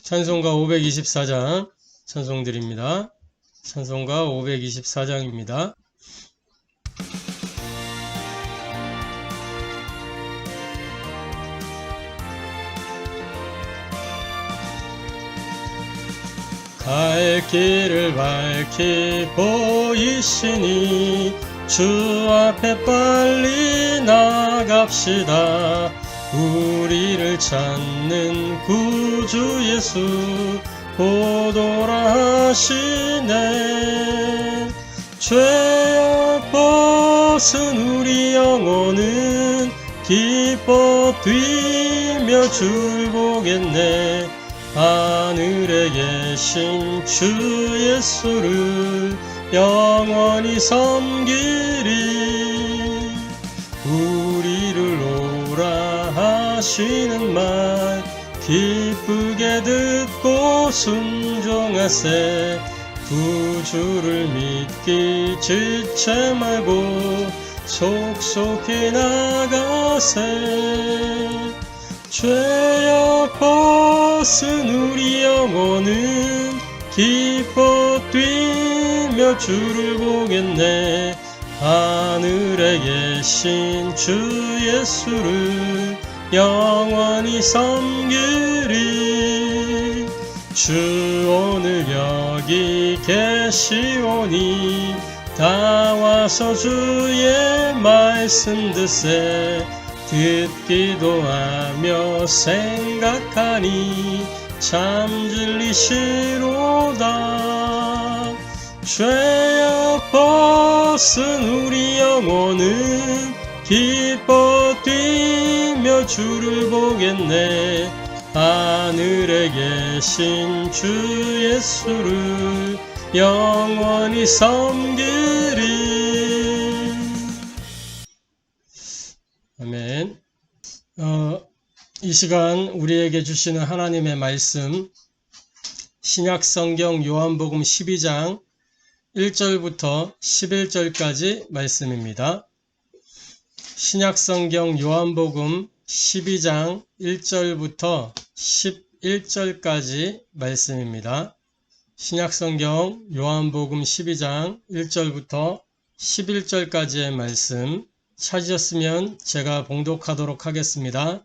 찬송가 524장 찬송드립니다. 찬송가 524장입니다. 갈 길을 밝히 보이시니 주 앞에 빨리 나갑시다. 우리를 찾는 구주 예수 보도라 하시네. 죄악 벗은 우리 영혼은 기뻐 뛰며 줄 보겠네. 하늘에 계신 주 예수를 영원히 섬기리. 우리를 오라 하시는 말 기쁘게 듣고 순종하세. 구주를 믿기 지체 말고 속속히 나가세. 죄악 벗은 우리 영혼은 기뻐 뛰며 주를 보겠네. 하늘에 계신 주 예수를 영원히 섬기리. 주 오늘 여기 계시오니 다 와서 주의 말씀 듣세. 듣기도 하며 생각하니 참 진리시로다. 죄악 벗은 우리 영혼은 기뻐 뛰며 주를 보겠네. 하늘에 계신 주 예수를 영원히 섬기리. 아멘. 이 시간 우리에게 주시는 하나님의 말씀, 신약성경 요한복음 12장 1절부터 11절까지 말씀입니다. 신약성경 요한복음 12장 1절부터 11절까지 말씀입니다. 신약성경 요한복음 12장 1절부터 11절까지의 말씀 찾으셨으면 제가 봉독하도록 하겠습니다.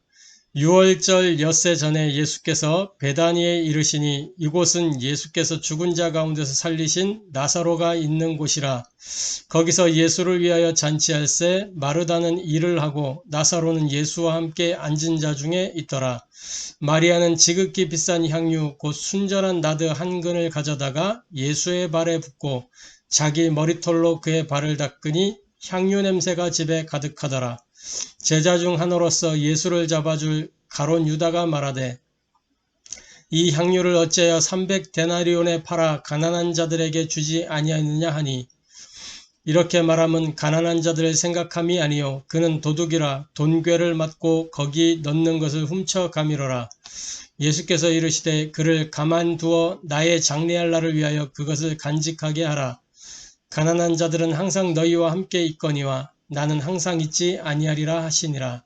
6월절 엿새 전에 예수께서 베다니에 이르시니 이곳은 예수께서 죽은 자 가운데서 살리신 나사로가 있는 곳이라. 거기서 예수를 위하여 잔치할새 마르다는 일을 하고 나사로는 예수와 함께 앉은 자 중에 있더라. 마리아는 지극히 비싼 향유 곧 순전한 나드 한 근을 가져다가 예수의 발에 붓고 자기 머리털로 그의 발을 닦으니 향유 냄새가 집에 가득하더라. 제자 중 하나로서 예수를 잡아줄 가롯 유다가 말하되 이 향유를 어찌하여 300데나리온에 팔아 가난한 자들에게 주지 아니하느냐 하니, 이렇게 말하면 가난한 자들을 생각함이 아니요 그는 도둑이라 돈괴를 맞고 거기 넣는 것을 훔쳐가미로라. 예수께서 이르시되 그를 가만두어 나의 장례할 날을 위하여 그것을 간직하게 하라. 가난한 자들은 항상 너희와 함께 있거니와 나는 항상 있지 아니하리라 하시니라.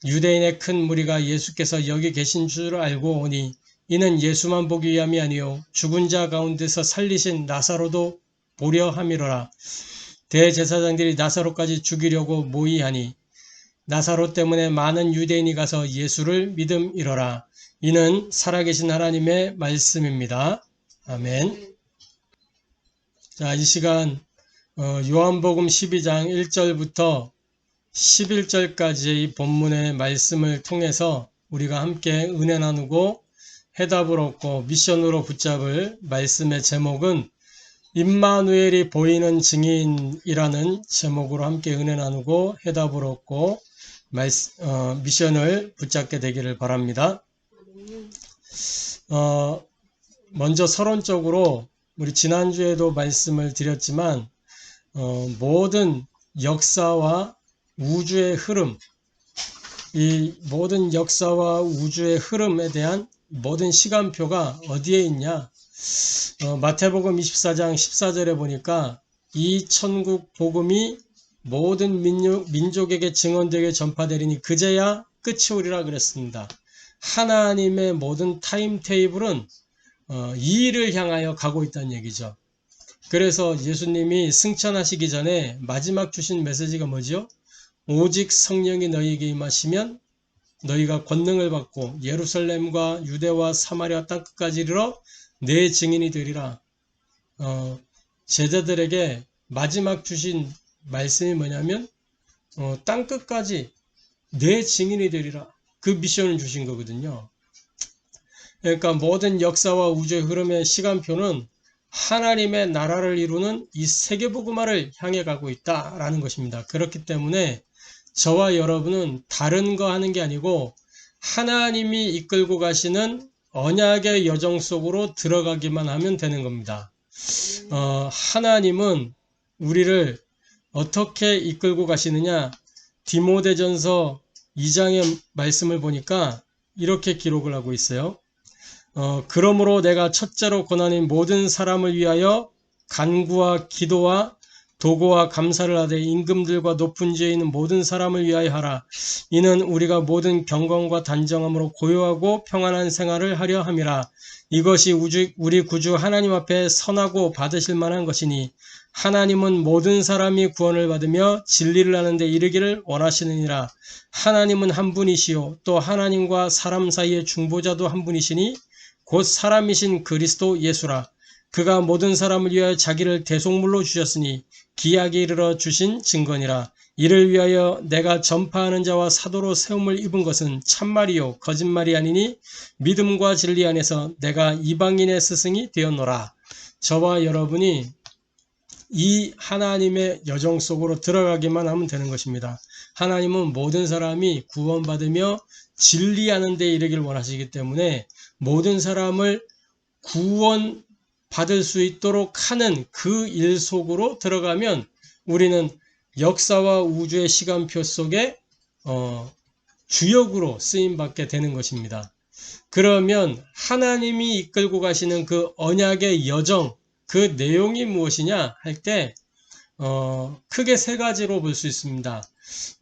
유대인의 큰 무리가 예수께서 여기 계신 줄 알고 오니 이는 예수만 보기 위함이 아니요 죽은 자 가운데서 살리신 나사로도 보려 함이로라. 대제사장들이 나사로까지 죽이려고 모의하니 나사로 때문에 많은 유대인이 가서 예수를 믿음이로라. 이는 살아계신 하나님의 말씀입니다. 아멘. 자, 이 시간 요한복음 12장 1절부터 11절까지의 이 본문의 말씀을 통해서 우리가 함께 은혜 나누고 해답을 얻고 미션으로 붙잡을 말씀의 제목은 임마누엘이 보이는 증인이라는 제목으로 함께 은혜 나누고 해답을 얻고 미션을 붙잡게 되기를 바랍니다. 먼저 서론적으로 우리 지난주에도 말씀을 드렸지만 모든 역사와 우주의 흐름, 이 모든 역사와 우주의 흐름에 대한 모든 시간표가 어디에 있냐? 마태복음 24장 14절에 보니까 이 천국 복음이 모든 민족에게 증언되게 전파되리니 그제야 끝이 오리라 그랬습니다. 하나님의 모든 타임테이블은 이 일을 향하여 가고 있다는 얘기죠. 그래서 예수님이 승천하시기 전에 마지막 주신 메시지가 뭐죠? 오직 성령이 너희에게 임하시면 너희가 권능을 받고 예루살렘과 유대와 사마리아 땅끝까지 이르러 내 증인이 되리라. 제자들에게 마지막 주신 말씀이 뭐냐면 땅끝까지 내 증인이 되리라. 그 미션을 주신 거거든요. 그러니까 모든 역사와 우주의 흐름의 시간표는 하나님의 나라를 이루는 이 세계복음화를 향해 가고 있다라는 것입니다. 그렇기 때문에 저와 여러분은 다른 거 하는 게 아니고 하나님이 이끌고 가시는 언약의 여정 속으로 들어가기만 하면 되는 겁니다. 하나님은 우리를 어떻게 이끌고 가시느냐? 디모데전서 2장의 말씀을 보니까 이렇게 기록을 하고 있어요. 그러므로 내가 첫째로 권하는 모든 사람을 위하여 간구와 기도와 도고와 감사를 하되 임금들과 높은 지에 있는 모든 사람을 위하여 하라. 이는 우리가 모든 경건과 단정함으로 고요하고 평안한 생활을 하려 함이라. 이것이 우리 구주 하나님 앞에 선하고 받으실 만한 것이니 하나님은 모든 사람이 구원을 받으며 진리를 아는 데 이르기를 원하시느니라. 하나님은 한 분이시요 또 하나님과 사람 사이의 중보자도 한 분이시니 곧 사람이신 그리스도 예수라. 그가 모든 사람을 위하여 자기를 대속물로 주셨으니 기약에 이르러 주신 증거니라. 이를 위하여 내가 전파하는 자와 사도로 세움을 입은 것은 참말이요 거짓말이 아니니 믿음과 진리 안에서 내가 이방인의 스승이 되었노라. 저와 여러분이 이 하나님의 여정 속으로 들어가기만 하면 되는 것입니다. 하나님은 모든 사람이 구원받으며 진리하는 데 이르기를 원하시기 때문에 모든 사람을 구원받을 수 있도록 하는 그 일 속으로 들어가면 우리는 역사와 우주의 시간표 속에 주역으로 쓰임받게 되는 것입니다. 그러면 하나님이 이끌고 가시는 그 언약의 여정, 그 내용이 무엇이냐 할 때 크게 세 가지로 볼 수 있습니다.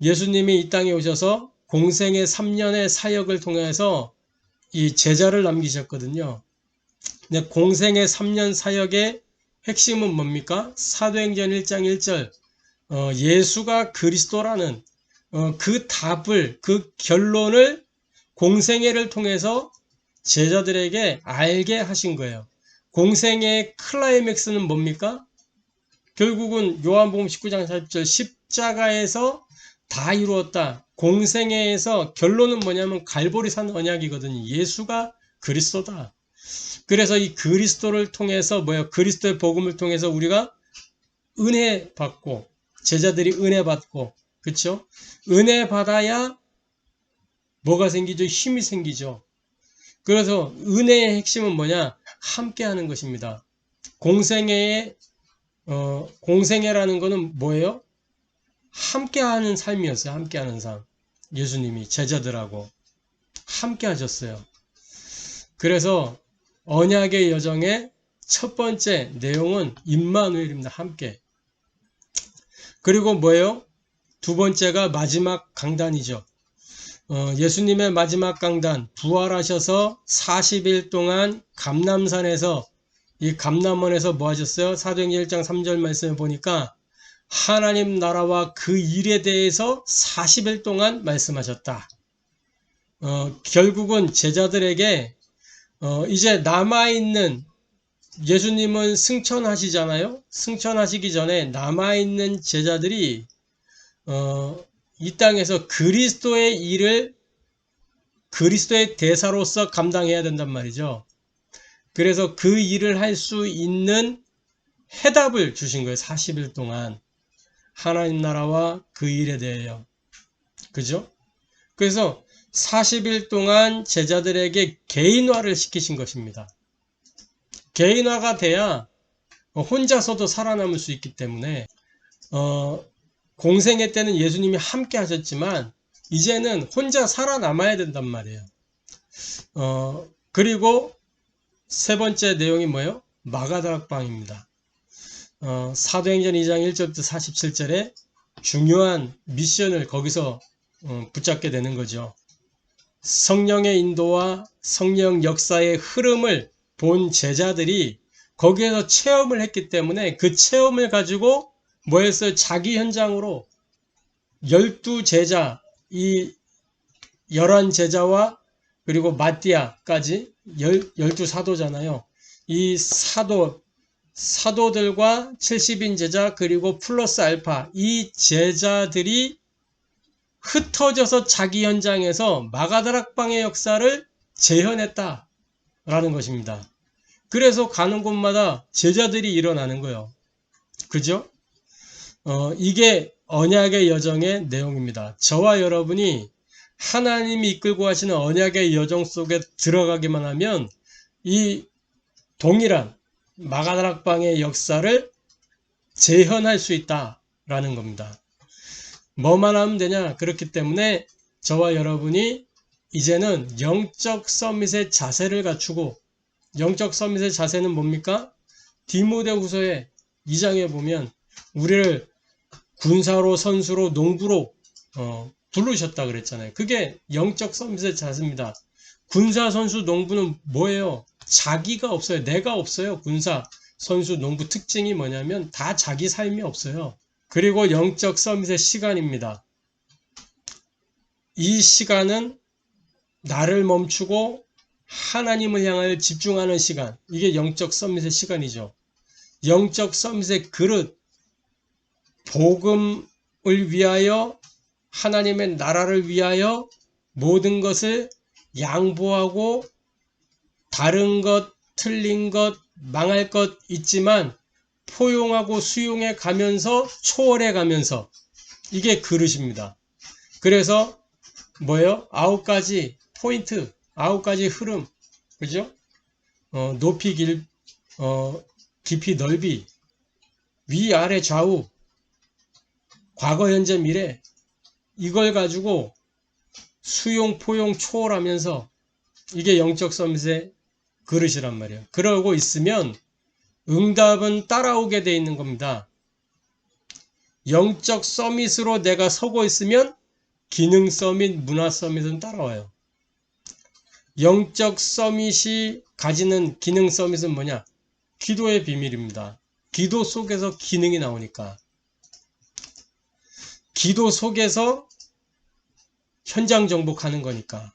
예수님이 이 땅에 오셔서 공생의 3년의 사역을 통해서 이 제자를 남기셨거든요. 근데 공생의 3년 사역의 핵심은 뭡니까? 사도행전 1장 1절 예수가 그리스도라는 그 답을, 그 결론을 공생애를 통해서 제자들에게 알게 하신 거예요. 공생애의 클라이맥스는 뭡니까? 결국은 요한복음 19장 40절 십자가에서 다 이루었다. 공생애에서 결론은 뭐냐면 갈보리산 언약이거든요. 예수가 그리스도다. 그래서 이 그리스도를 통해서 그리스도의 복음을 통해서 우리가 은혜 받고 제자들이 은혜 받고 그렇죠? 은혜 받아야 뭐가 생기죠? 힘이 생기죠. 그래서 은혜의 핵심은 뭐냐? 함께 하는 것입니다. 공생애라는 거는 뭐예요? 함께 하는 삶이었어요. 함께 하는 삶. 예수님이 제자들하고 함께 하셨어요. 그래서 언약의 여정의 첫 번째 내용은 임마누엘입니다. 함께. 그리고 뭐예요? 두 번째가 마지막 강단이죠. 예수님의 마지막 강단, 부활하셔서 40일 동안 감람산에서 이 감람원에서 뭐 하셨어요? 사도행전 1장 3절 말씀을 보니까 하나님 나라와 그 일에 대해서 40일 동안 말씀하셨다. 결국은 제자들에게 이제 남아있는 예수님은 승천하시잖아요. 승천하시기 전에 남아있는 제자들이 이 땅에서 그리스도의 일을 그리스도의 대사로서 감당해야 된단 말이죠. 그래서 그 일을 할 수 있는 해답을 주신 거예요. 40일 동안 하나님 나라와 그 일에 대하여. 그죠? 그래서 40일 동안 제자들에게 개인화를 시키신 것입니다. 개인화가 돼야 혼자서도 살아남을 수 있기 때문에 공생애 때는 예수님이 함께 하셨지만 이제는 혼자 살아남아야 된단 말이에요. 그리고 세 번째 내용이 뭐예요? 마가다락방입니다. 사도행전 2장 1절부터 47절에 중요한 미션을 거기서 붙잡게 되는 거죠. 성령의 인도와 성령 역사의 흐름을 본 제자들이 거기에서 체험을 했기 때문에 그 체험을 가지고 뭐 했어요? 자기 현장으로 12제자, 이 11제자와 그리고 마띠아까지 12사도잖아요. 이 사도들과 70인 제자 그리고 플러스 알파 이 제자들이 흩어져서 자기 현장에서 마가다락방의 역사를 재현했다라는 것입니다. 그래서 가는 곳마다 제자들이 일어나는 거예요. 그죠? 이게 언약의 여정의 내용입니다. 저와 여러분이 하나님이 이끌고 가시는 언약의 여정 속에 들어가기만 하면 이 동일한 마가다락방의 역사를 재현할 수 있다라는 겁니다. 뭐만 하면 되냐? 그렇기 때문에 저와 여러분이 이제는 영적 서밋의 자세를 갖추고, 영적 서밋의 자세는 뭡니까? 디모데후서의 2장에 보면 우리를 군사로, 선수로, 농부로 부르셨다 그랬잖아요. 그게 영적 서밋의 자세입니다. 군사, 선수, 농부는 뭐예요? 자기가 없어요. 내가 없어요. 군사, 선수, 농부 특징이 뭐냐면 다 자기 삶이 없어요. 그리고 영적 서밋의 시간입니다. 이 시간은 나를 멈추고 하나님을 향하여 집중하는 시간. 이게 영적 서밋의 시간이죠. 영적 서밋의 그릇, 복음을 위하여, 하나님의 나라를 위하여 모든 것을 양보하고 다른 것, 틀린 것, 망할 것 있지만 포용하고 수용해 가면서 초월해 가면서 이게 그릇입니다. 그래서 뭐예요? 9가지 포인트, 9가지 흐름, 그죠? 높이, 깊이, 넓이, 위, 아래, 좌우, 과거, 현재, 미래 이걸 가지고 수용, 포용, 초월하면서 이게 영적 서밋의 그릇이란 말이에요. 그러고 있으면 응답은 따라오게 돼 있는 겁니다. 영적 서밋으로 내가 서고 있으면 기능 서밋, 문화 서밋은 따라와요. 영적 서밋이 가지는 기능 서밋은 뭐냐? 기도의 비밀입니다. 기도 속에서 기능이 나오니까. 기도 속에서 현장 정복하는 거니까.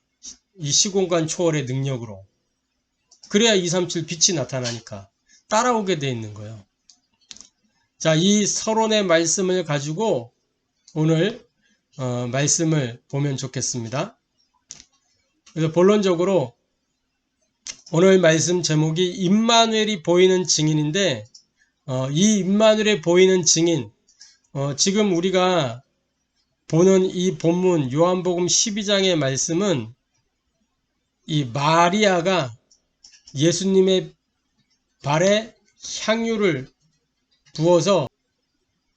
이 시공간 초월의 능력으로. 그래야 237 빛이 나타나니까. 따라오게 돼 있는 거예요. 자, 이 서론의 말씀을 가지고 오늘 말씀을 보면 좋겠습니다. 그래서 본론적으로 오늘 말씀 제목이 임마누엘이 보이는 증인인데, 이 임마누엘이 보이는 증인, 지금 우리가 보는 이 본문 요한복음 12장의 말씀은 이 마리아가 예수님의 발에 향유를 부어서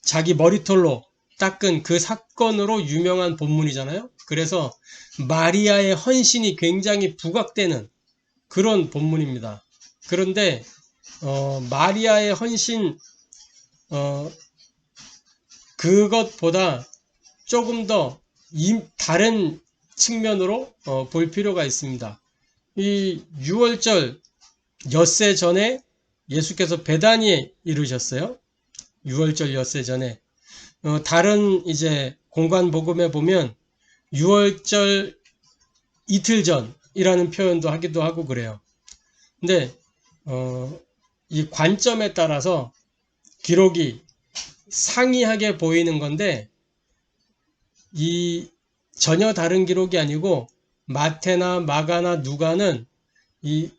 자기 머리털로 닦은 그 사건으로 유명한 본문이잖아요. 그래서 마리아의 헌신이 굉장히 부각되는 그런 본문입니다. 그런데 마리아의 헌신 그것보다 조금 더 다른 측면으로 볼 필요가 있습니다. 이 6월절 엿새 전에 예수께서 베다니에 이르셨어요. 6월절 엿새 전에. 다른 이제 공관 복음에 보면 6월절 이틀 전이라는 표현도 하기도 하고 그래요. 근데 이 관점에 따라서 기록이 상이하게 보이는 건데, 이 전혀 다른 기록이 아니고 마태나 마가나 누가는 이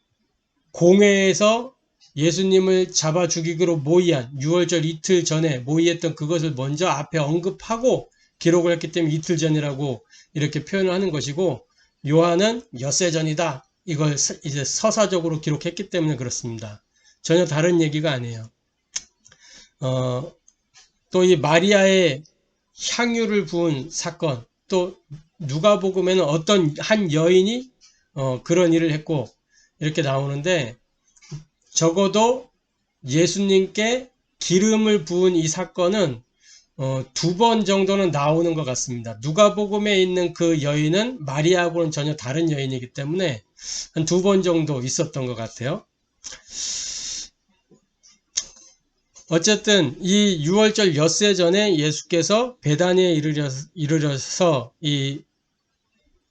공회에서 예수님을 잡아 죽이기로 모의한 6월절 이틀 전에 모의했던 그것을 먼저 앞에 언급하고 기록을 했기 때문에 이틀 전이라고 이렇게 표현을 하는 것이고, 요한은 엿새 전이다 이걸 이제 서사적으로 기록했기 때문에 그렇습니다. 전혀 다른 얘기가 아니에요. 또 이 마리아의 향유를 부은 사건, 또 누가복음에는 어떤 한 여인이 그런 일을 했고 이렇게 나오는데, 적어도 예수님께 기름을 부은 이 사건은 두 번 정도는 나오는 것 같습니다. 누가복음에 있는 그 여인은 마리아하고는 전혀 다른 여인이기 때문에 한 두 번 정도 있었던 것 같아요. 어쨌든 이 유월절 엿새 전에 예수께서 베다니에 이르러서 이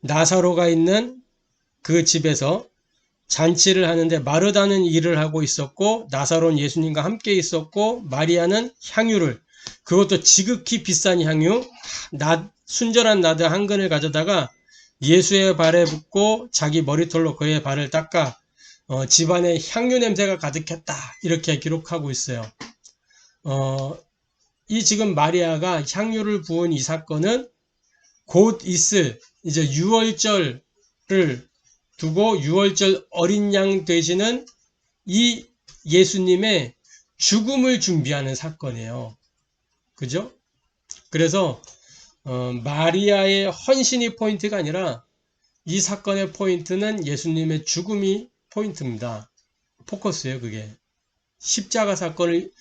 나사로가 있는 그 집에서 잔치를 하는데 마르다는 일을 하고 있었고 나사로는 예수님과 함께 있었고 마리아는 향유를, 그것도 지극히 비싼 향유, 순전한 나드 한 근을 가져다가 예수의 발에 붓고 자기 머리털로 그의 발을 닦아 집안에 향유 냄새가 가득했다, 이렇게 기록하고 있어요. 이 지금 마리아가 향유를 부은 이 사건은 곧 있을 이제 유월절을 두고 유월절 어린 양 되시는 이 예수님의 죽음을 준비하는 사건이에요. 그죠? 그래서 마리아의 헌신이 포인트가 아니라 이 사건의 포인트는 예수님의 죽음이 포인트입니다. 포커스예요, 그게. 십자가 사건을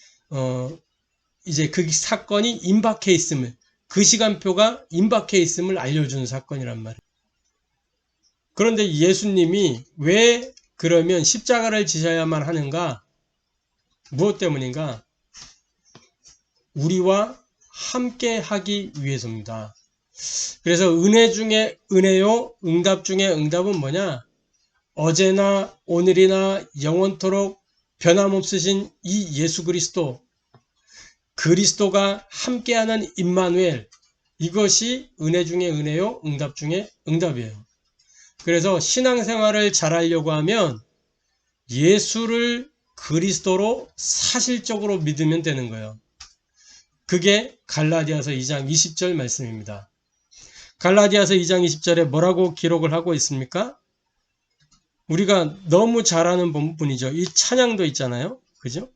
이제 그 사건이 임박해 있음을, 그 시간표가 임박해 있음을 알려주는 사건이란 말이에요. 그런데 예수님이 왜 그러면 십자가를 지셔야만 하는가? 무엇 때문인가? 우리와 함께 하기 위해서입니다. 그래서 은혜 중에 은혜요, 응답 중에 응답은 뭐냐? 어제나 오늘이나 영원토록 변함없으신 이 예수 그리스도가 함께하는 임마누엘, 이것이 은혜 중에 은혜요, 응답 중에 응답이에요. 그래서 신앙생활을 잘하려고 하면 예수를 그리스도로 사실적으로 믿으면 되는 거예요. 그게 갈라디아서 2장 20절 말씀입니다. 갈라디아서 2장 20절에 뭐라고 기록을 하고 있습니까? 우리가 너무 잘 아는 부분이죠. 이 찬양도 있잖아요. 그죠?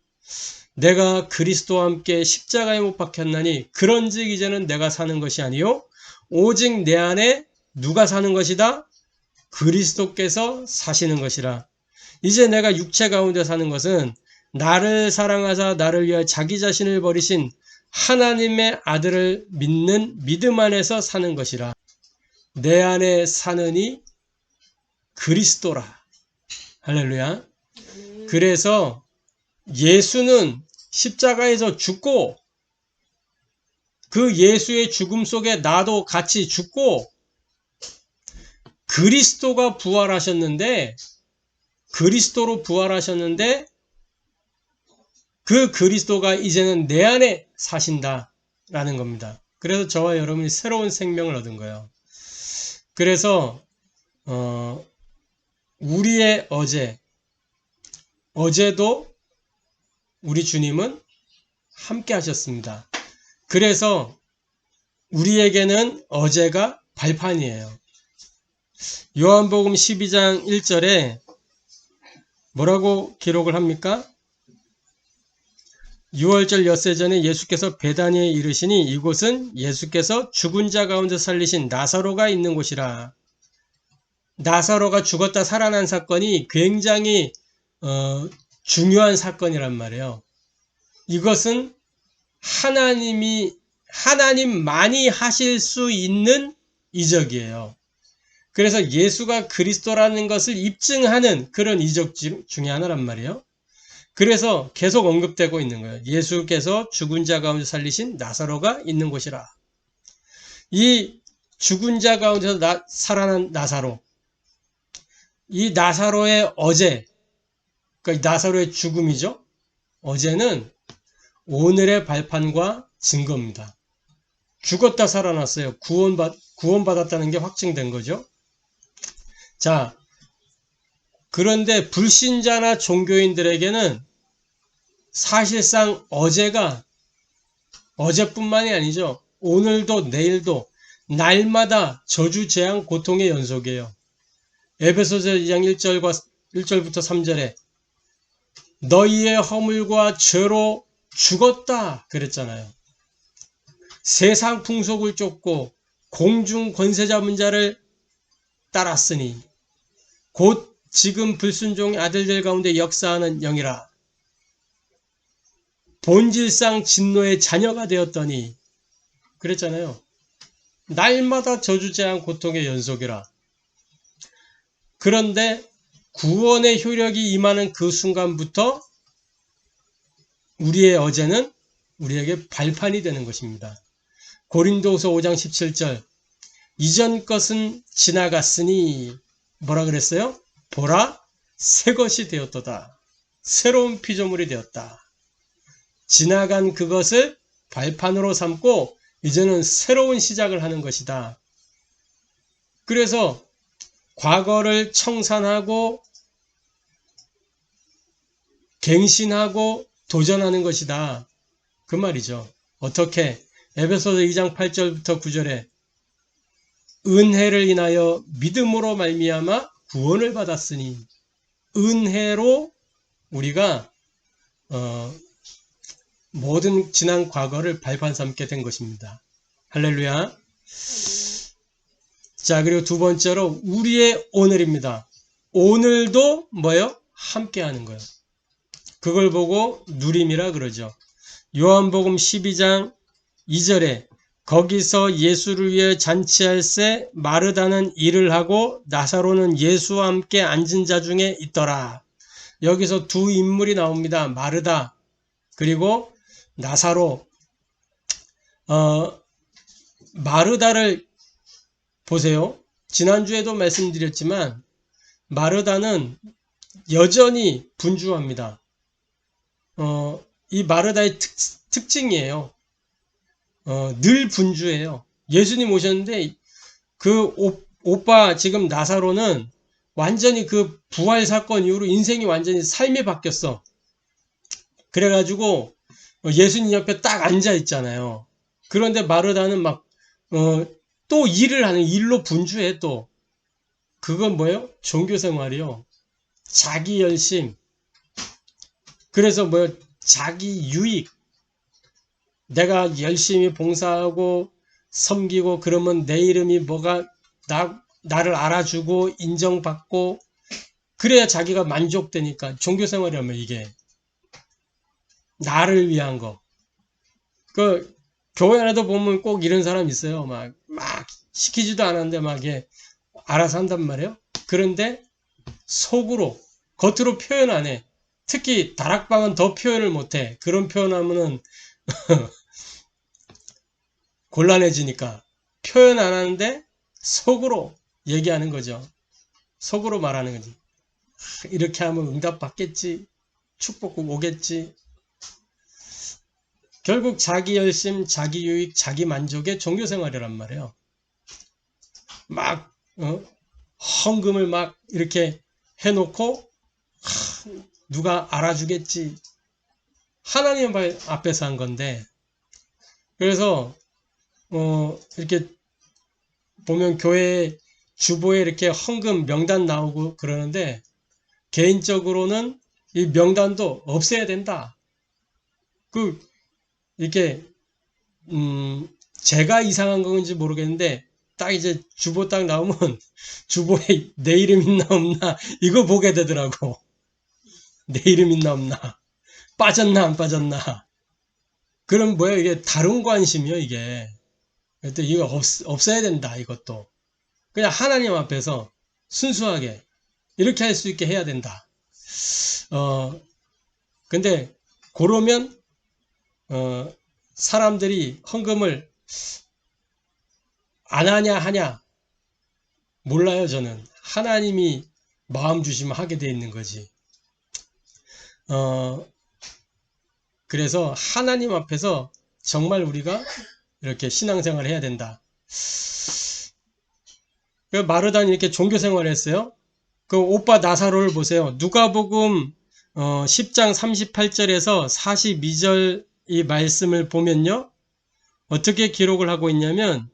내가 그리스도와 함께 십자가에 못 박혔나니 그런즉 이제는 내가 사는 것이 아니요 오직 내 안에 누가 사는 것이다? 그리스도께서 사시는 것이라. 이제 내가 육체 가운데 사는 것은 나를 사랑하사 나를 위하여 자기 자신을 버리신 하나님의 아들을 믿는 믿음 안에서 사는 것이라. 내 안에 사느니 그리스도라. 할렐루야. 그래서 예수는 십자가에서 죽고 그 예수의 죽음 속에 나도 같이 죽고 그리스도가 부활하셨는데, 그리스도로 부활하셨는데 그 그리스도가 이제는 내 안에 사신다라는 겁니다. 그래서 저와 여러분이 새로운 생명을 얻은 거예요. 그래서 우리의 어제도 우리 주님은 함께 하셨습니다. 그래서 우리에게는 어제가 발판이에요. 요한복음 12장 1절에 뭐라고 기록을 합니까? 유월절 엿새 전에 예수께서 베다니에 이르시니 이곳은 예수께서 죽은 자 가운데 살리신 나사로가 있는 곳이라. 나사로가 죽었다 살아난 사건이 굉장히 중요한 사건이란 말이에요. 이것은 하나님만이 하실 수 있는 이적이에요. 그래서 예수가 그리스도라는 것을 입증하는 그런 이적 중에 하나란 말이에요. 그래서 계속 언급되고 있는 거예요. 예수께서 죽은 자 가운데 살리신 나사로가 있는 곳이라. 이 죽은 자 가운데서 살아난 나사로, 이 나사로의 어제, 그러니까 나사로의 죽음이죠. 어제는 오늘의 발판과 증거입니다. 죽었다 살아났어요. 구원받았다는 게 확증된 거죠. 자, 그런데 불신자나 종교인들에게는 사실상 어제뿐만이 아니죠. 오늘도 내일도 날마다 저주, 재앙, 고통의 연속이에요. 에베소서 2장 1절부터 3절에 너희의 허물과 죄로 죽었다 그랬잖아요. 세상 풍속을 쫓고 공중 권세 잡은 자를 따랐으니 곧 지금 불순종의 아들들 가운데 역사하는 영이라. 본질상 진노의 자녀가 되었더니 그랬잖아요. 날마다 저주제한 고통의 연속이라. 그런데 구원의 효력이 임하는 그 순간부터 우리의 어제는 우리에게 발판이 되는 것입니다. 고린도후서 5장 17절 이전 것은 지나갔으니 뭐라 그랬어요? 보라 새 것이 되었도다. 새로운 피조물이 되었다. 지나간 그것을 발판으로 삼고 이제는 새로운 시작을 하는 것이다. 그래서 과거를 청산하고 갱신하고 도전하는 것이다. 그 말이죠. 어떻게? 에베소서 2장 8절부터 9절에 은혜를 인하여 믿음으로 말미암아 구원을 받았으니 은혜로 우리가 모든 지난 과거를 발판 삼게 된 것입니다. 할렐루야. 자, 그리고 두 번째로 우리의 오늘입니다. 오늘도 뭐예요? 함께하는 거예요. 그걸 보고 누림이라 그러죠. 요한복음 12장 2절에 거기서 예수를 위해 잔치할새 마르다는 일을 하고 나사로는 예수와 함께 앉은 자 중에 있더라. 여기서 두 인물이 나옵니다. 마르다 그리고 나사로. 마르다를 보세요. 지난주에도 말씀드렸지만 마르다는 여전히 분주합니다. 이 마르다의 특징이에요. 늘 분주해요. 예수님 오셨는데 그 오빠 지금 나사로는 완전히 그 부활 사건 이후로 인생이 완전히 삶이 바뀌었어. 그래가지고 예수님 옆에 딱 앉아 있잖아요. 그런데 마르다는 막 또 일을 하는 일로 분주해 또. 그건 뭐예요? 종교생활이요. 자기 열심. 그래서 뭐예요? 자기 유익. 내가 열심히 봉사하고 섬기고 그러면 내 이름이 뭐가 나를 알아주고 인정받고 그래야 자기가 만족되니까. 종교생활이라면 이게 나를 위한 거. 그 교회 안에도 보면 꼭 이런 사람 있어요. 막 시키지도 않았는데 막 알아서 한단 말이에요. 그런데 속으로 겉으로 표현 안 해. 특히 다락방은 더 표현을 못 해. 그런 표현하면은 곤란해지니까 표현 안 하는데 속으로 얘기하는 거죠. 속으로 말하는 거지. 이렇게 하면 응답 받겠지. 축복국 오겠지. 결국 자기 열심, 자기 유익, 자기 만족의 종교생활이란 말이에요. 막 헌금을 막 이렇게 해놓고 누가 알아주겠지. 하나님 앞에서 한 건데. 그래서 이렇게 보면 교회 주보에 이렇게 헌금 명단 나오고 그러는데 개인적으로는 이 명단도 없애야 된다. 이렇게 제가 이상한 건지 모르겠는데 딱 이제 주보 딱 나오면 주보에 내 이름 있나 없나 이거 보게 되더라고. 내 이름 있나 없나 빠졌나 안 빠졌나. 그럼 뭐야 이게 다른 관심이요 이게. 그래도 이거 없어야 된다 이것도. 그냥 하나님 앞에서 순수하게 이렇게 할 수 있게 해야 된다. 근데 그러면 사람들이 헌금을 안 하냐 하냐 몰라요. 저는 하나님이 마음 주시면 하게 돼 있는 거지. 그래서 하나님 앞에서 정말 우리가 이렇게 신앙생활을 해야 된다. 마르다는 이렇게 종교생활을 했어요. 그 오빠 나사로를 보세요. 누가복음 10장 38절에서 42절 이 말씀을 보면요. 어떻게 기록을 하고 있냐면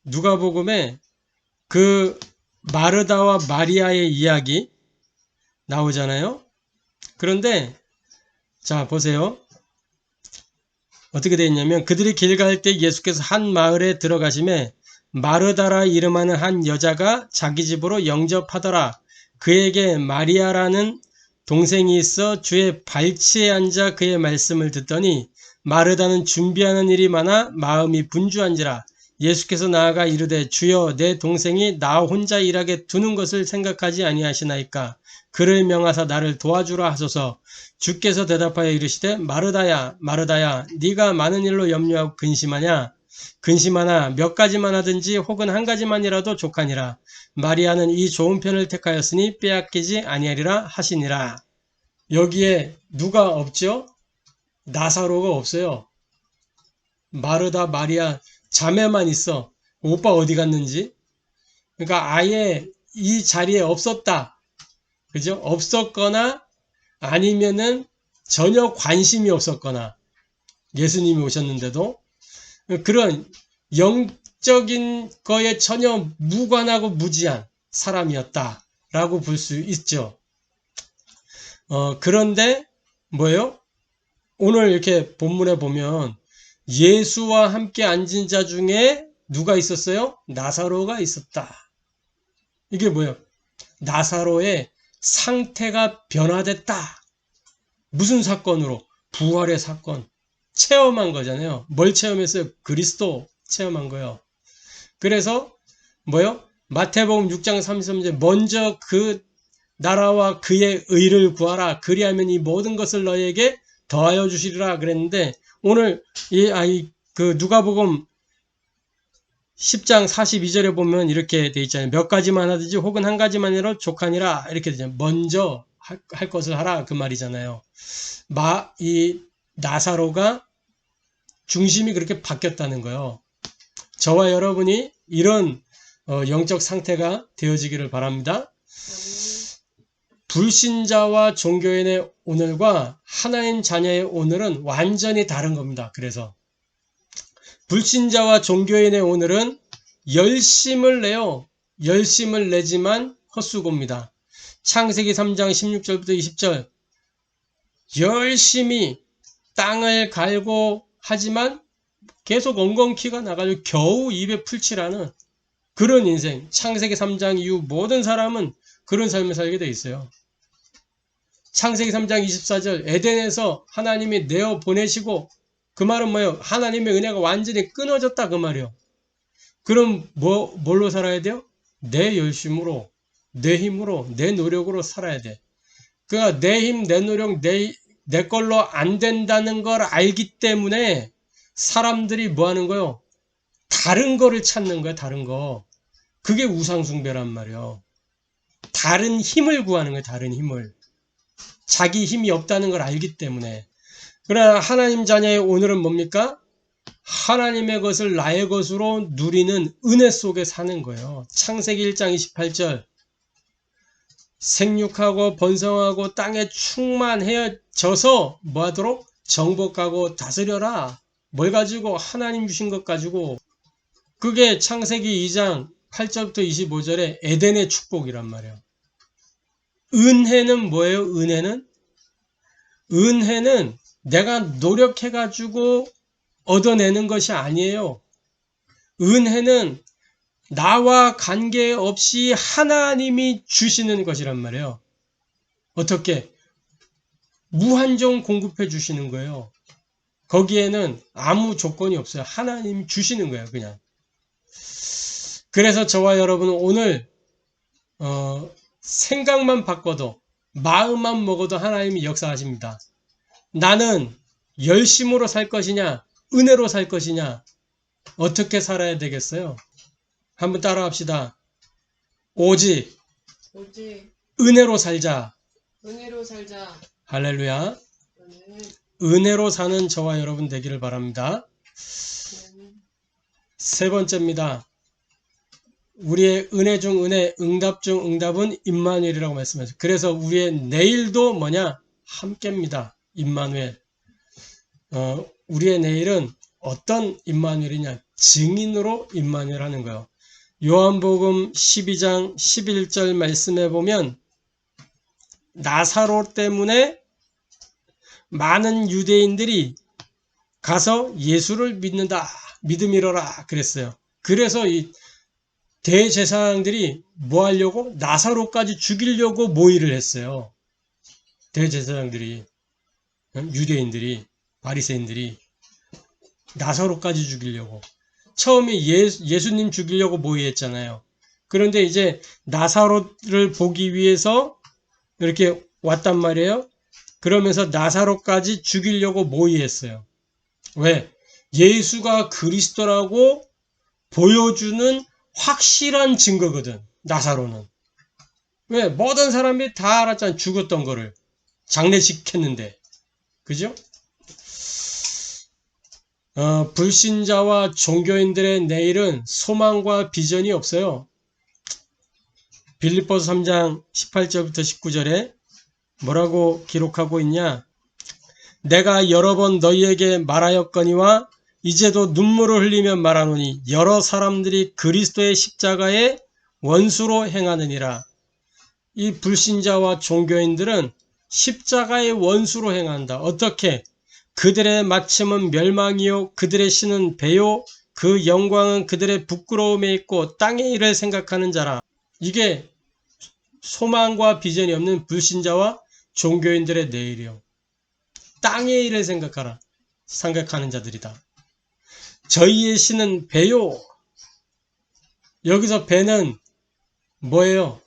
누가복음에 그 마르다와 마리아의 이야기 나오잖아요. 그런데 자 보세요. 어떻게 되어 있냐면 그들이 길 갈 때 예수께서 한 마을에 들어가심에 마르다라 이름하는 한 여자가 자기 집으로 영접하더라. 그에게 마리아라는 동생이 있어 주의 발치에 앉아 그의 말씀을 듣더니 마르다는 준비하는 일이 많아 마음이 분주한지라. 예수께서 나아가 이르되 주여 내 동생이 나 혼자 일하게 두는 것을 생각하지 아니하시나이까. 그를 명하사 나를 도와주라 하소서. 주께서 대답하여 이르시되 마르다야 마르다야 네가 많은 일로 염려하고 근심하냐. 근심하나 몇 가지만 하든지 혹은 한 가지만이라도 족하니라. 마리아는 이 좋은 편을 택하였으니 빼앗기지 아니하리라 하시니라. 여기에 누가 없죠? 나사로가 없어요. 마르다 마리아 자매만 있어. 오빠 어디 갔는지. 그러니까 아예 이 자리에 없었다. 그죠? 없었거나 아니면은 전혀 관심이 없었거나 예수님이 오셨는데도 그런 영적인 거에 전혀 무관하고 무지한 사람이었다라고 볼 수 있죠. 그런데 뭐예요? 오늘 이렇게 본문에 보면 예수와 함께 앉은 자 중에 누가 있었어요? 나사로가 있었다. 이게 뭐예요? 나사로의 상태가 변화됐다. 무슨 사건으로? 부활의 사건. 체험한 거잖아요. 뭘 체험했어요? 그리스도 체험한 거예요. 그래서 뭐요? 마태복음 6장 33절 먼저 그 나라와 그의 의를 구하라. 그리하면 이 모든 것을 너에게 더하여 주시리라 그랬는데 오늘 그 누가복음 10장 42절에 보면 이렇게 돼 있잖아요. 몇 가지만 하든지 혹은 한 가지만이라도 족하니라 이렇게 되잖아요. 먼저 할 것을 하라 그 말이잖아요. 이 나사로가 중심이 그렇게 바뀌었다는 거예요. 저와 여러분이 이런 영적 상태가 되어지기를 바랍니다. 불신자와 종교인의 오늘과 하나님 자녀의 오늘은 완전히 다른 겁니다. 그래서 불신자와 종교인의 오늘은 열심을 내요. 열심을 내지만 헛수고입니다. 창세기 3장 16절부터 20절 열심히 땅을 갈고 하지만 계속 엉겅퀴가 나가지고 겨우 입에 풀칠하는 그런 인생. 창세기 3장 이후 모든 사람은 그런 삶을 살게 돼 있어요. 창세기 3장 24절 에덴에서 하나님이 내어 보내시고 그 말은 뭐예요? 하나님의 은혜가 완전히 끊어졌다 그 말이에요. 그럼 뭘로 살아야 돼요? 내 열심으로, 내 힘으로, 내 노력으로 살아야 돼. 그러니까 내 힘, 내 노력, 내 걸로 안 된다는 걸 알기 때문에 사람들이 뭐 하는 거예요? 다른 거를 찾는 거예요. 다른 거. 그게 우상숭배란 말이에요. 다른 힘을 구하는 거예요. 다른 힘을. 자기 힘이 없다는 걸 알기 때문에. 그러나 하나님 자녀의 오늘은 뭡니까? 하나님의 것을 나의 것으로 누리는 은혜 속에 사는 거예요. 창세기 1장 28절 생육하고 번성하고 땅에 충만해져서 뭐하도록? 정복하고 다스려라. 뭘 가지고? 하나님 주신 것 가지고. 그게 창세기 2장 8절부터 25절에 에덴의 축복이란 말이에요. 은혜는 뭐예요? 은혜는 내가 노력해가지고 얻어내는 것이 아니에요. 은혜는 나와 관계없이 하나님이 주시는 것이란 말이에요. 어떻게? 무한정 공급해 주시는 거예요. 거기에는 아무 조건이 없어요. 하나님이 주시는 거예요. 그냥. 그래서 저와 여러분은 오늘 생각만 바꿔도 마음만 먹어도 하나님이 역사하십니다. 나는 열심으로 살 것이냐 은혜로 살 것이냐 어떻게 살아야 되겠어요? 한번 따라 합시다. 오직 은혜로 살자. 은혜로 살자. 할렐루야. 아멘. 은혜로 사는 저와 여러분 되기를 바랍니다. 세 번째입니다. 우리의 은혜 중 은혜, 응답 중 응답은 임마누엘이라고 말씀하셨어요. 그래서 우리의 내일도 뭐냐? 함께입니다. 임마누엘. 우리의 내일은 어떤 임마누엘이냐? 증인으로 임마누엘 하는 거예요. 요한복음 12장 11절 말씀해 보면 나사로 때문에 많은 유대인들이 가서 예수를 믿는다. 믿음이로라 그랬어요. 그래서 이 대제사장들이 뭐 하려고? 나사로까지 죽이려고 모의를 했어요. 대제사장들이, 유대인들이, 바리새인들이. 나사로까지 죽이려고. 처음에 예수님 죽이려고 모의했잖아요. 그런데 이제 나사로를 보기 위해서 이렇게 왔단 말이에요. 그러면서 나사로까지 죽이려고 모의했어요. 왜? 예수가 그리스도라고 보여주는 확실한 증거거든. 나사로는. 왜? 모든 사람이 다 알았잖아. 죽었던 거를. 장례식 했는데. 그죠? 불신자와 종교인들의 내일은 소망과 비전이 없어요. 빌립보서 3장 18절부터 19절에 뭐라고 기록하고 있냐? 내가 여러 번 너희에게 말하였거니와 이제도 눈물을 흘리며 말하노니 여러 사람들이 그리스도의 십자가의 원수로 행하느니라. 이 불신자와 종교인들은 십자가의 원수로 행한다. 어떻게? 그들의 마침은 멸망이요 그들의 신은 배요 그 영광은 그들의 부끄러움에 있고 땅의 일을 생각하는 자라. 이게 소망과 비전이 없는 불신자와 종교인들의 내일이요. 땅의 일을 생각하는 자들이다. 저희의 신은 배요. 여기서 배는 뭐예요?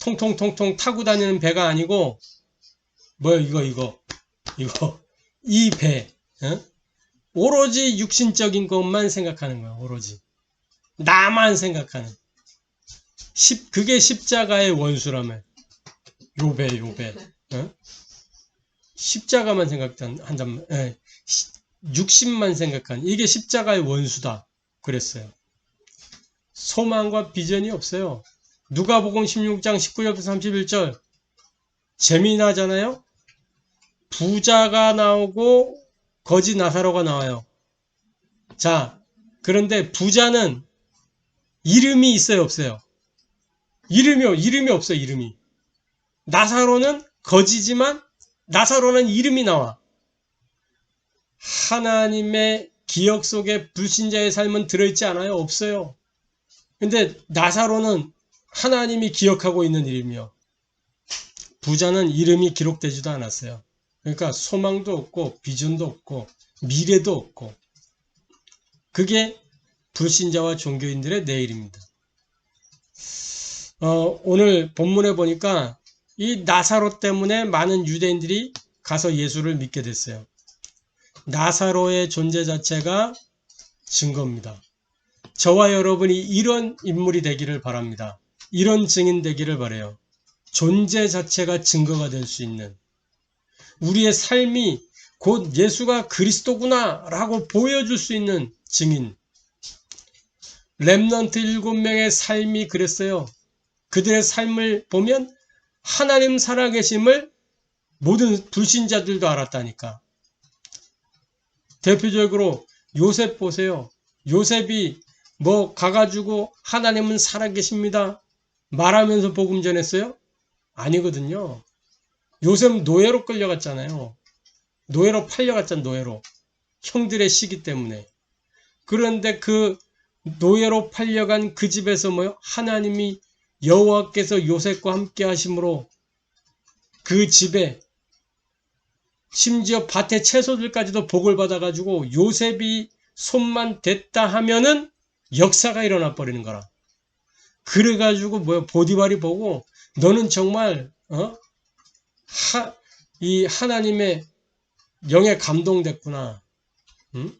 통통통통 타고 다니는 배가 아니고 뭐예요? 이거 이 배. 오로지 육신적인 것만 생각하는 거야. 오로지 나만 생각하는. 그게 십자가의 원수라며. 요배. 십자가만 생각한단 말이야. 육신만 생각하는. 이게 십자가의 원수다. 그랬어요. 소망과 비전이 없어요. 누가복음 16장 19절부터 31절. 재미나잖아요. 부자가 나오고 거지 나사로가 나와요. 자, 그런데 부자는 이름이 있어요, 없어요? 이름이 없어요, 이름이. 나사로는 거지지만 나사로는 이름이 나와. 하나님의 기억 속에 불신자의 삶은 들어있지 않아요? 없어요. 근데 나사로는 하나님이 기억하고 있는 이름이요. 부자는 이름이 기록되지도 않았어요. 그러니까 소망도 없고 비전도 없고 미래도 없고. 그게 불신자와 종교인들의 내일입니다. 오늘 본문에 보니까 이 나사로 때문에 많은 유대인들이 가서 예수를 믿게 됐어요. 나사로의 존재 자체가 증거입니다. 저와 여러분이 이런 인물이 되기를 바랍니다. 이런 증인 되기를 바라요. 존재 자체가 증거가 될 수 있는, 우리의 삶이 곧 예수가 그리스도구나 라고 보여줄 수 있는 증인. 렘넌트 7명의 삶이 그랬어요. 그들의 삶을 보면 하나님 살아계심을 모든 불신자들도 알았다니까. 대표적으로 요셉 보세요. 요셉이 가가지고 하나님은 살아계십니다 말하면서 복음 전했어요? 아니거든요. 요셉 노예로 끌려갔잖아요. 노예로 팔려갔잖아요. 노예로. 형들의 시기 때문에. 그런데 그 노예로 팔려간 그 집에서 하나님이 여호와께서 요셉과 함께 하심으로 그 집에 심지어 밭의 채소들까지도 복을 받아가지고 요셉이 손만 댔다 하면은 역사가 일어나 버리는 거라. 그래가지고 보디발이 보고 너는 정말 이 하나님의 영에 감동됐구나. 응?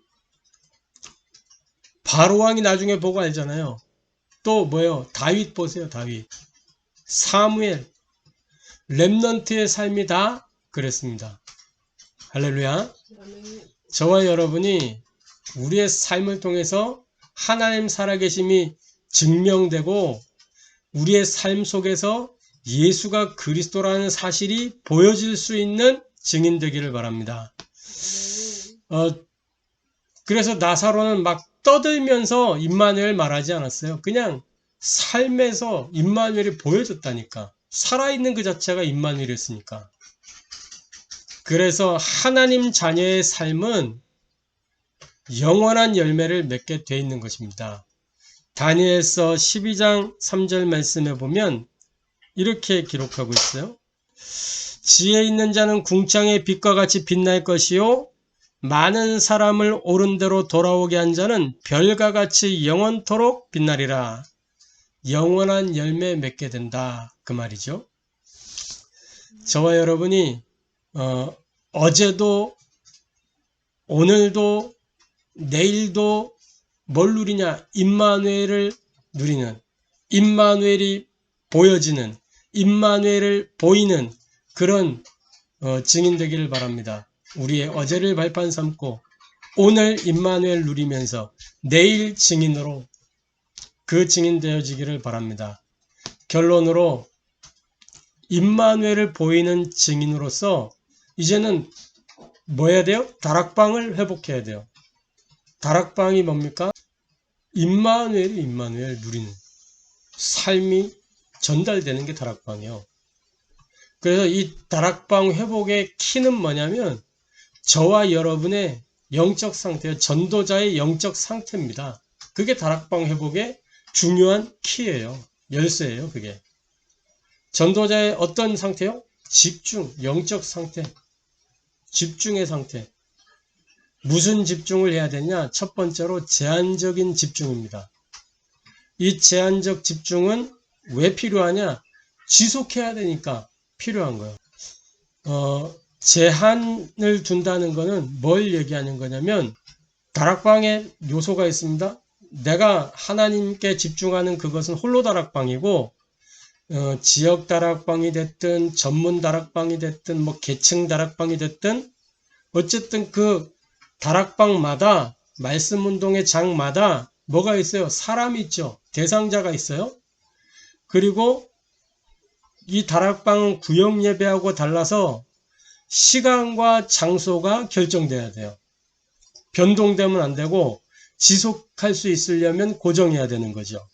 바로왕이 나중에 보고 알잖아요. 또 다윗 보세요. 다윗, 사무엘, 렘넌트의 삶이 다 그랬습니다. 할렐루야. 저와 여러분이 우리의 삶을 통해서 하나님 살아계심이 증명되고 우리의 삶 속에서 예수가 그리스도라는 사실이 보여질 수 있는 증인 되기를 바랍니다. 그래서 나사로는 막 떠들면서 임마누엘 말하지 않았어요. 그냥 삶에서 임마누엘이 보여졌다니까. 살아있는 그 자체가 임마누엘이었으니까. 그래서 하나님 자녀의 삶은 영원한 열매를 맺게 돼 있는 것입니다. 다니엘서 12장 3절 말씀에 보면 이렇게 기록하고 있어요. 지혜 있는 자는 궁창의 빛과 같이 빛날 것이요 많은 사람을 옳은 대로 돌아오게 한 자는 별과 같이 영원토록 빛나리라. 영원한 열매 맺게 된다. 그 말이죠. 저와 여러분이 어제도 오늘도 내일도 뭘 누리냐? 임마누엘을 누리는, 임마누엘이 보여지는, 임마누엘을 보이는 그런 증인 되기를 바랍니다. 우리의 어제를 발판 삼고 오늘 임마누엘 누리면서 내일 증인으로 그 증인 되어지기를 바랍니다. 결론으로 임마누엘을 보이는 증인으로서 이제는 뭐 해야 돼요? 다락방을 회복해야 돼요. 다락방이 뭡니까? 임마누엘 누리는 삶이 전달되는 게 다락방이에요. 그래서 이 다락방 회복의 키는 뭐냐면 저와 여러분의 영적 상태예요. 전도자의 영적 상태입니다. 그게 다락방 회복의 중요한 키예요. 열쇠예요. 그게. 전도자의 어떤 상태요? 집중, 영적 상태, 집중의 상태. 무슨 집중을 해야 되냐? 첫 번째로 제한적인 집중입니다. 이 제한적 집중은 왜 필요하냐? 지속해야 되니까 필요한 거예요. 제한을 둔다는 것은 뭘 얘기하는 거냐면 다락방에 요소가 있습니다. 내가 하나님께 집중하는 그것은 홀로 다락방이고 지역 다락방이 됐든 전문 다락방이 됐든 뭐 계층 다락방이 됐든 어쨌든 그 다락방마다 말씀 운동의 장마다 뭐가 있어요? 사람이 있죠. 대상자가 있어요. 그리고 이 다락방은 구역 예배하고 달라서 시간과 장소가 결정돼야 돼요. 변동되면 안 되고 지속할 수 있으려면 고정해야 되는 거죠.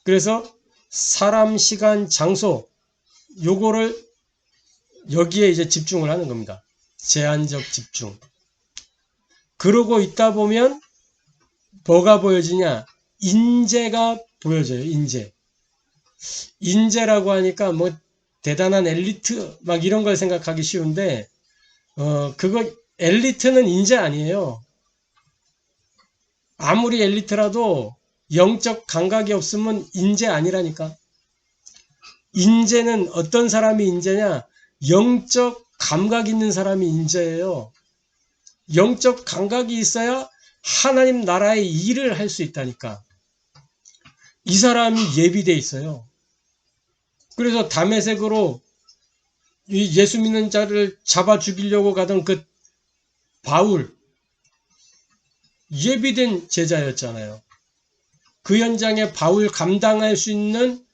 그래서 사람, 시간, 장소 요거를 여기에 이제 집중을 하는 겁니다. 제한적 집중. 그러고 있다 보면 뭐가 보여지냐? 인재가 보여져요. 인재라고 하니까 뭐 대단한 엘리트 막 이런 걸 생각하기 쉬운데 그거 엘리트는 인재 아니에요. 아무리 엘리트라도 영적 감각이 없으면 인재 아니라니까. 인재는 어떤 사람이 인재냐? 영적 감각 있는 사람이 인재예요. 영적 감각이 있어야 하나님 나라의 일을 할 수 있다니까. 이 사람이 예비돼 있어요. 그래서 다메섹으로 예수 믿는 자를 잡아 죽이려고 가던 그 바울, 예비된 제자였잖아요. 그 현장에 바울 감당할 수 있는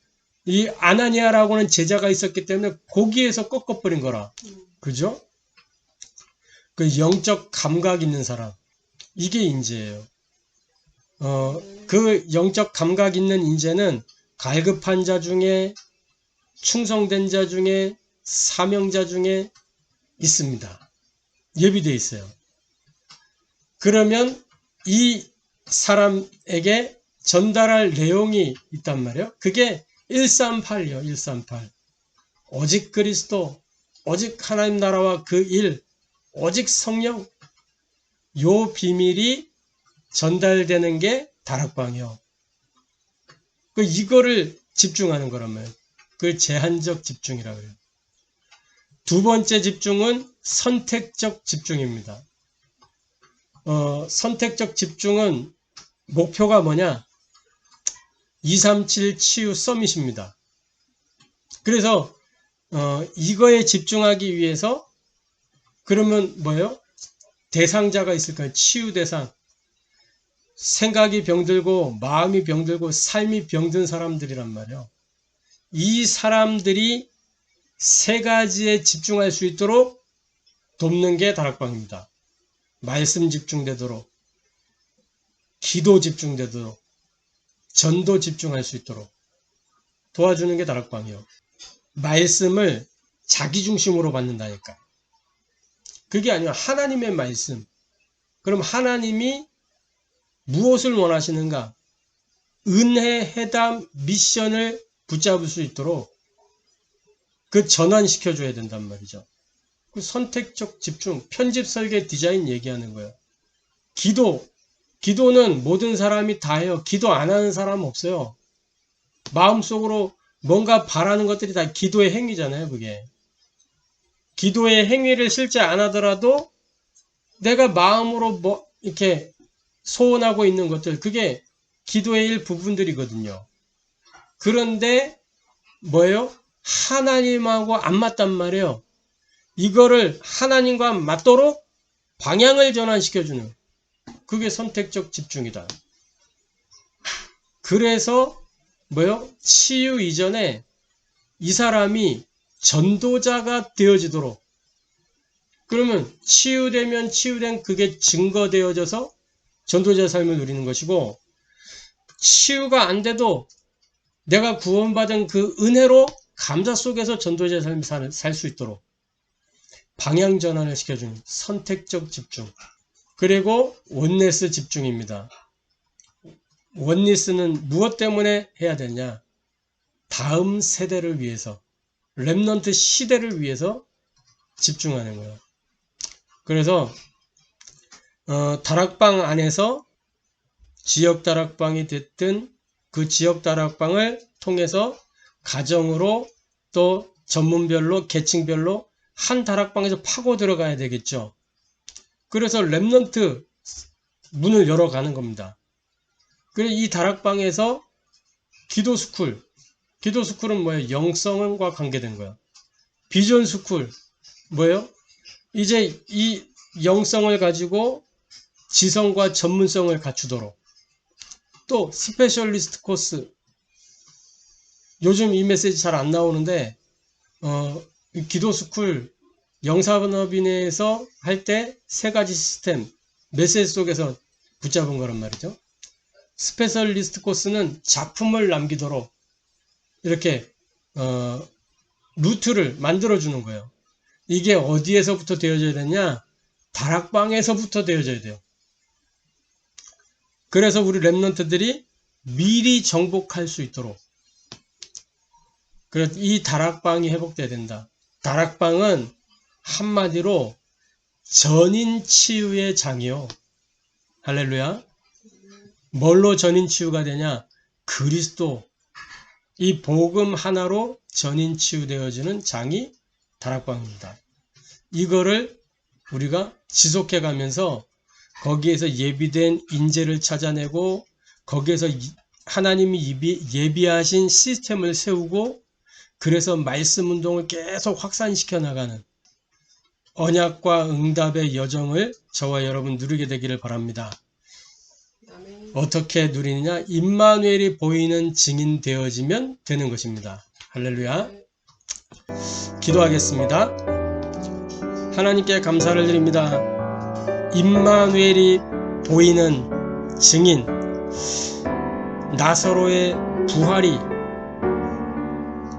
이 아나니아라고 하는 제자가 있었기 때문에 거기에서 꺾어버린 거라. 그죠? 그 영적 감각 있는 사람. 이게 인재예요. 그 영적 감각 있는 인재는 갈급한 자 중에, 충성된 자 중에, 사명자 중에 있습니다. 예비되어 있어요. 그러면 이 사람에게 전달할 내용이 있단 말이에요. 그게 138이요. 138. 오직 그리스도, 오직 하나님 나라와 그 일, 오직 성령. 요 비밀이 전달되는 게 다락방이요. 이거를 집중하는 거란 말이에요. 그 제한적 집중이라고 해요. 두 번째 집중은 선택적 집중입니다. 선택적 집중은 목표가 뭐냐? 237 치유 서밋입니다. 그래서 이거에 집중하기 위해서 그러면 뭐예요? 대상자가 있을까요? 치유 대상. 생각이 병들고 마음이 병들고 삶이 병든 사람들이란 말이에요. 이 사람들이 세 가지에 집중할 수 있도록 돕는 게 다락방입니다. 말씀 집중되도록, 기도 집중되도록, 전도 집중할 수 있도록 도와주는 게 다락방이요. 말씀을 자기 중심으로 받는다니까. 그게 아니라 하나님의 말씀. 그럼 하나님이 무엇을 원하시는가? 은혜, 해담, 미션을 붙잡을 수 있도록 그 전환시켜줘야 된단 말이죠. 그 선택적 집중, 편집 설계 디자인 얘기하는 거예요. 기도는 모든 사람이 다 해요. 기도 안 하는 사람은 없어요. 마음속으로 뭔가 바라는 것들이 다 기도의 행위잖아요, 그게. 기도의 행위를 실제 안 하더라도 내가 마음으로 이렇게 소원하고 있는 것들, 그게 기도의 일부분들이거든요. 그런데 뭐예요? 하나님하고 안 맞단 말이에요. 이거를 하나님과 맞도록 방향을 전환시켜주는, 그게 선택적 집중이다. 그래서 뭐예요? 치유 이전에 이 사람이 전도자가 되어지도록, 그러면 치유되면 치유된 그게 증거되어져서 전도자의 삶을 누리는 것이고, 치유가 안 돼도 내가 구원받은 그 은혜로 감사 속에서 전도자의 삶을 살 수 있도록 방향 전환을 시켜주는 선택적 집중. 그리고 원네스 집중입니다. 원니스는 무엇 때문에 해야 되냐? 다음 세대를 위해서, 렘넌트 시대를 위해서 집중하는 거예요. 그래서 다락방 안에서 지역 다락방이 됐든 그 지역 다락방을 통해서 가정으로 또 전문별로 계층별로 한 다락방에서 파고 들어가야 되겠죠. 그래서 렘넌트 문을 열어가는 겁니다. 그래서 이 다락방에서 기도스쿨은 뭐예요? 영성과 관계된 거예요. 비전스쿨 뭐예요? 이제 이 영성을 가지고 지성과 전문성을 갖추도록. 또 스페셜리스트 코스, 요즘 이 메시지 잘 안 나오는데 기도스쿨 영산업인에서 할 때 세 가지 시스템 메시지 속에서 붙잡은 거란 말이죠. 스페셜리스트 코스는 작품을 남기도록 이렇게 루트를 만들어주는 거예요. 이게 어디에서부터 되어져야 되냐? 다락방에서부터 되어져야 돼요. 그래서 우리 렘넌트들이 미리 정복할 수 있도록, 그래서 이 다락방이 회복돼야 된다. 다락방은 한마디로 전인 치유의 장이요. 할렐루야. 뭘로 전인 치유가 되냐? 그리스도, 이 복음 하나로 전인 치유되어지는 장이 다락방입니다. 이거를 우리가 지속해 가면서 거기에서 예비된 인재를 찾아내고 거기에서 하나님이 예비하신 시스템을 세우고, 그래서 말씀 운동을 계속 확산시켜 나가는 언약과 응답의 여정을 저와 여러분 누리게 되기를 바랍니다. 아멘. 어떻게 누리느냐? 임마누엘이 보이는 증인 되어지면 되는 것입니다. 할렐루야. 기도하겠습니다. 하나님께 감사를 드립니다. 임마누엘이 보이는 증인, 나사로의 부활이,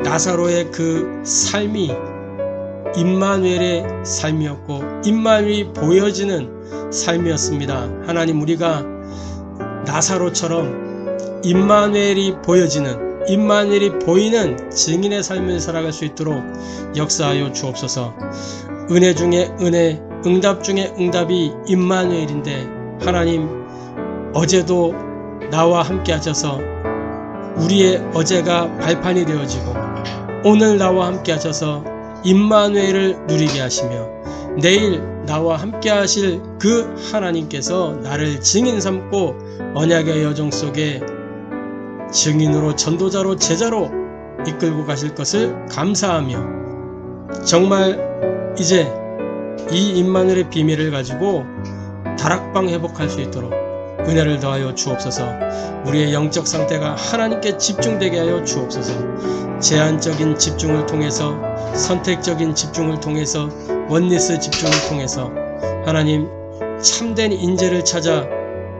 나사로의 그 삶이 임마누엘의 삶이었고 임마누엘이 보여지는 삶이었습니다. 하나님, 우리가 나사로처럼 임마누엘이 보여지는, 임마누엘이 보이는 증인의 삶을 살아갈 수 있도록 역사하여 주옵소서. 은혜 중에 은혜, 응답 중에 응답이 임마누엘인데, 하나님, 어제도 나와 함께 하셔서 우리의 어제가 발판이 되어지고 오늘 나와 함께 하셔서 임마누엘을 누리게 하시며 내일 나와 함께 하실 그 하나님께서 나를 증인 삼고 언약의 여정 속에 증인으로, 전도자로, 제자로 이끌고 가실 것을 감사하며, 정말 이제 이 임마누엘의 비밀을 가지고 다락방 회복할 수 있도록 은혜를 더하여 주옵소서. 우리의 영적 상태가 하나님께 집중되게 하여 주옵소서. 제한적인 집중을 통해서, 선택적인 집중을 통해서, 원니스 집중을 통해서 하나님 참된 인재를 찾아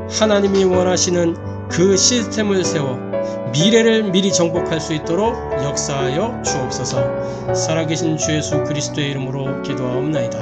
하나님이 원하시는 그 시스템을 세워 미래를 미리 정복할 수 있도록 역사하여 주옵소서. 살아계신 주 예수 그리스도의 이름으로 기도하옵나이다.